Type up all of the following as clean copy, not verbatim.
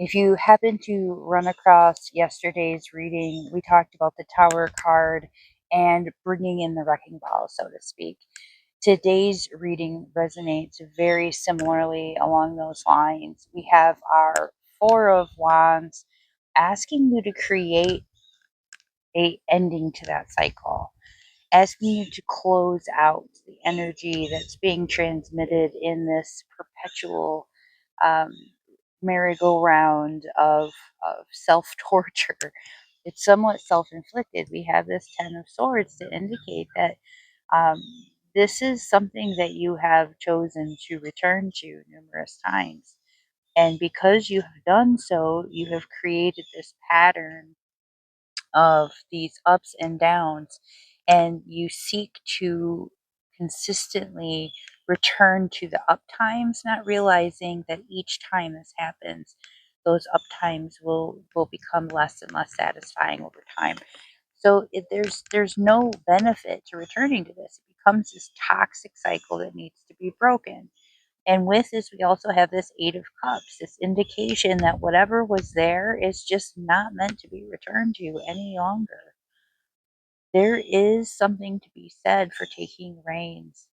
If you happen to run across yesterday's reading, we talked about the Tower card and bringing in the wrecking ball, so to speak. Today's reading resonates very similarly along those lines. We have our Four of Wands asking you to create a ending to that cycle, asking you to close out the energy that's being transmitted in this perpetual um, merry-go-round of self-torture. It's somewhat self-inflicted. We have this Ten of Swords to indicate that um, this is something that you have chosen to return to numerous times. And because you have done so, you have created this pattern of these ups and downs, and you seek to consistently return to the up times, not realizing that each time this happens, those up times will become less and less satisfying over time. So there's no benefit to returning to this. It becomes this toxic cycle that needs to be broken. And with this, we also have this Eight of Cups, this indication that whatever was there is just not meant to be returned to any longer. There is something to be said for taking reins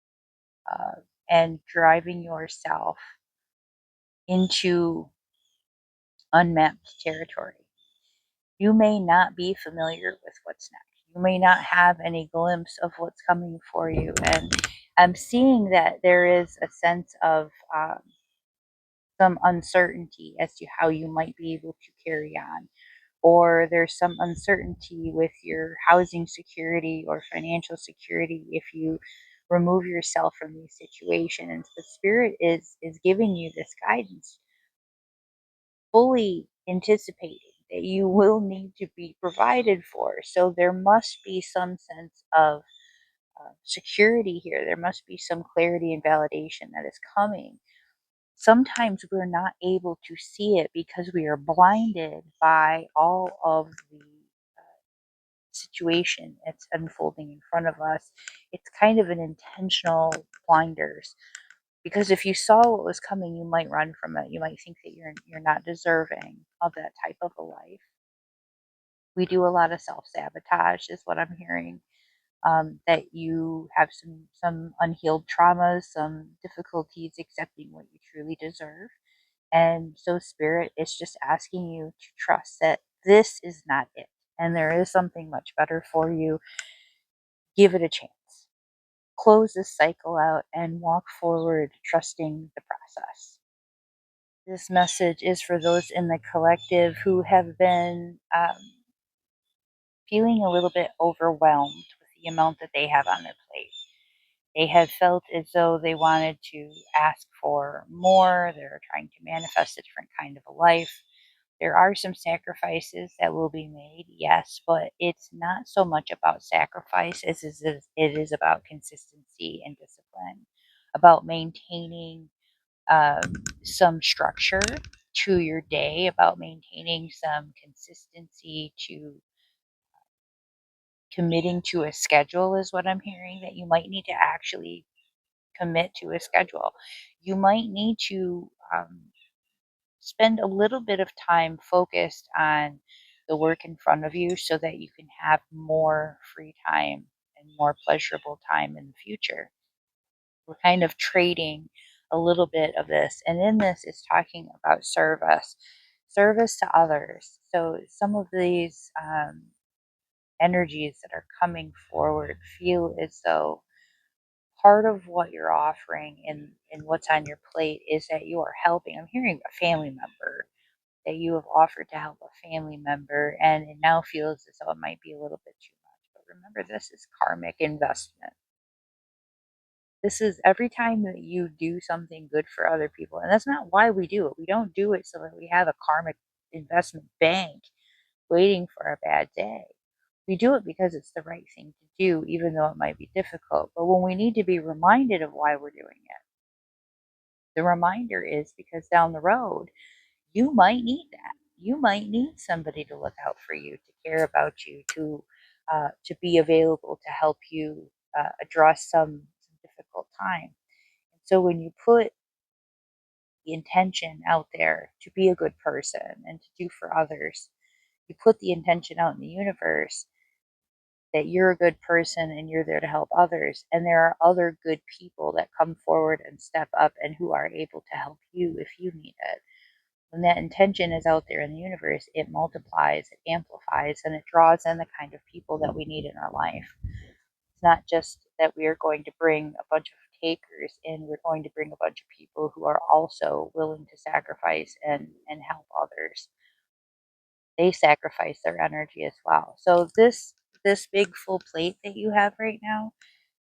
uh, and driving yourself into unmapped territory. You may not be familiar with what's next. You may not have any glimpse of what's coming for you. And I'm seeing that there is a sense of some uncertainty as to how you might be able to carry on, or there's some uncertainty with your housing security or financial security if you remove yourself from these situations. The spirit is giving you this guidance, fully anticipating that you will need to be provided for. So there must be some sense of security here. There must be some clarity and validation that is coming. Sometimes we're not able to see it because we are blinded by all of the situation that's unfolding in front of us. It's kind of an intentional blinders, because if you saw what was coming, you might run from it. You might think that you're not deserving of that type of a life. We do a lot of self-sabotage is what I'm hearing. That you have some unhealed traumas, some difficulties accepting what you truly deserve. And so spirit is just asking you to trust that this is not it. And there is something much better for you. Give it a chance. Close this cycle out and walk forward, trusting the process. This message is for those in the collective who have been feeling a little bit overwhelmed with the amount that they have on their plate. They have felt as though they wanted to ask for more. They're trying to manifest a different kind of a life. There are some sacrifices that will be made, yes, but it's not so much about sacrifice as it is about consistency and discipline, about maintaining some structure to your day, about maintaining some consistency to committing to a schedule, is what I'm hearing, that you might need to actually commit to a schedule. You might need to spend a little bit of time focused on the work in front of you so that you can have more free time and more pleasurable time in the future. We're kind of trading a little bit of this. And in this is talking about service to others. So some of these energies that are coming forward feel as though part of what you're offering in what's on your plate is that you are helping. I'm hearing a family member, that you have offered to help a family member, and it now feels as though it might be a little bit too much. But remember, this is karmic investment. This is every time that you do something good for other people. And that's not why we do it. We don't do it so that we have a karmic investment bank waiting for a bad day. We do it because it's the right thing to do, even though it might be difficult. But when we need to be reminded of why we're doing it, the reminder is because down the road, you might need that. You might need somebody to look out for you, to care about you, to be available to help you address some difficult time. So when you put the intention out there to be a good person and to do for others. You put the intention out in the universe that you're a good person and you're there to help others. And there are other good people that come forward and step up and who are able to help you if you need it. When that intention is out there in the universe, it multiplies, it amplifies, and it draws in the kind of people that we need in our life. It's not just that we are going to bring a bunch of takers in, we're going to bring a bunch of people who are also willing to sacrifice and help others. They sacrifice their energy as well. So this big full plate that you have right now,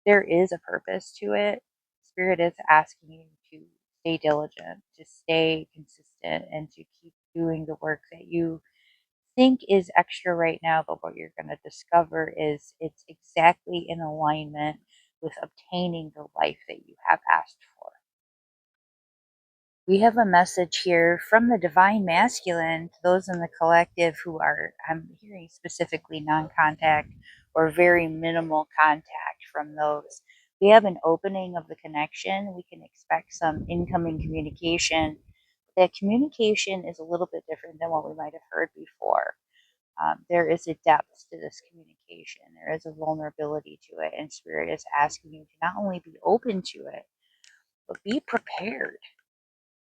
there is a purpose to it. Spirit is asking you to stay diligent, to stay consistent, and to keep doing the work that you think is extra right now, but what you're going to discover is it's exactly in alignment with obtaining the life that you have asked for. We have a message here from the divine masculine to those in the collective who are, I'm hearing specifically non contact or very minimal contact from those. We have an opening of the connection. We can expect some incoming communication. That communication is a little bit different than what we might have heard before. There is a depth to this communication, there is a vulnerability to it, and Spirit is asking you to not only be open to it, but be prepared.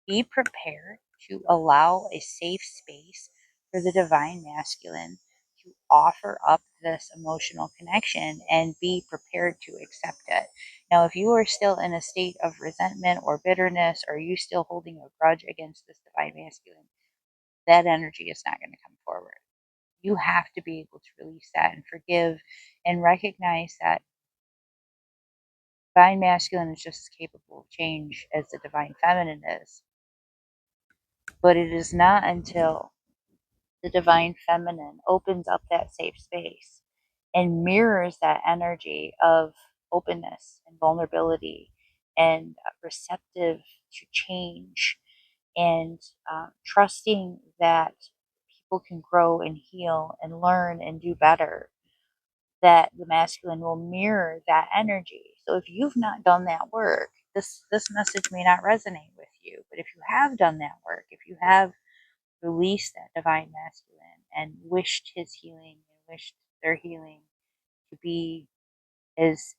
Be prepared to allow a safe space for the divine masculine to offer up this emotional connection and be prepared to accept it. Now, if you are still in a state of resentment or bitterness, or you still holding a grudge against this divine masculine, that energy is not going to come forward. You have to be able to release that and forgive and recognize that divine masculine is just as capable of change as the divine feminine is. But it is not until the divine feminine opens up that safe space and mirrors that energy of openness and vulnerability and receptive to change and trusting that people can grow and heal and learn and do better, that the masculine will mirror that energy. So if you've not done that work, this message may not resonate with you. But if you have done that work, if you have released that divine masculine and wished his healing and wished their healing to be as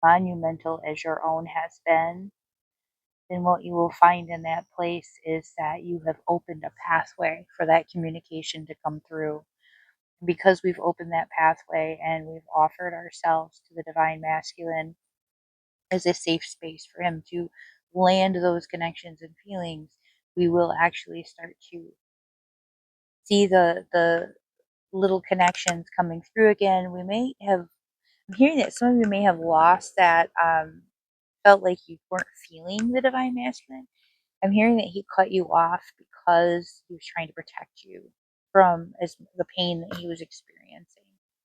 monumental as your own has been, then what you will find in that place is that you have opened a pathway for that communication to come through. Because we've opened that pathway and we've offered ourselves to the divine masculine as a safe space for him to land those connections and feelings, we will actually start to see the little connections coming through again. We may have, I'm hearing that some of you may have lost that, felt like you weren't feeling the divine masculine. I'm hearing that he cut you off because he was trying to protect you from the pain that he was experiencing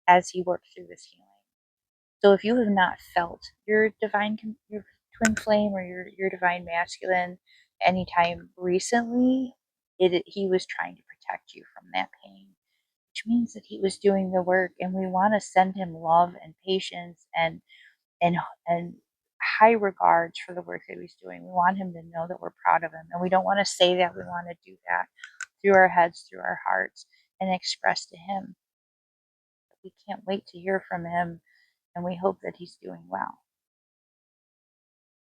as he worked through this healing. So if you have not felt your your twin flame or your divine masculine anytime recently, he was trying to protect you from that pain, which means that he was doing the work, and we want to send him love and patience and and high regards for the work that he's doing. We want him to know that we're proud of him, and we don't want to say that. We want to do that through our heads, through our hearts, and express to him that we can't wait to hear from him, and we hope that he's doing well.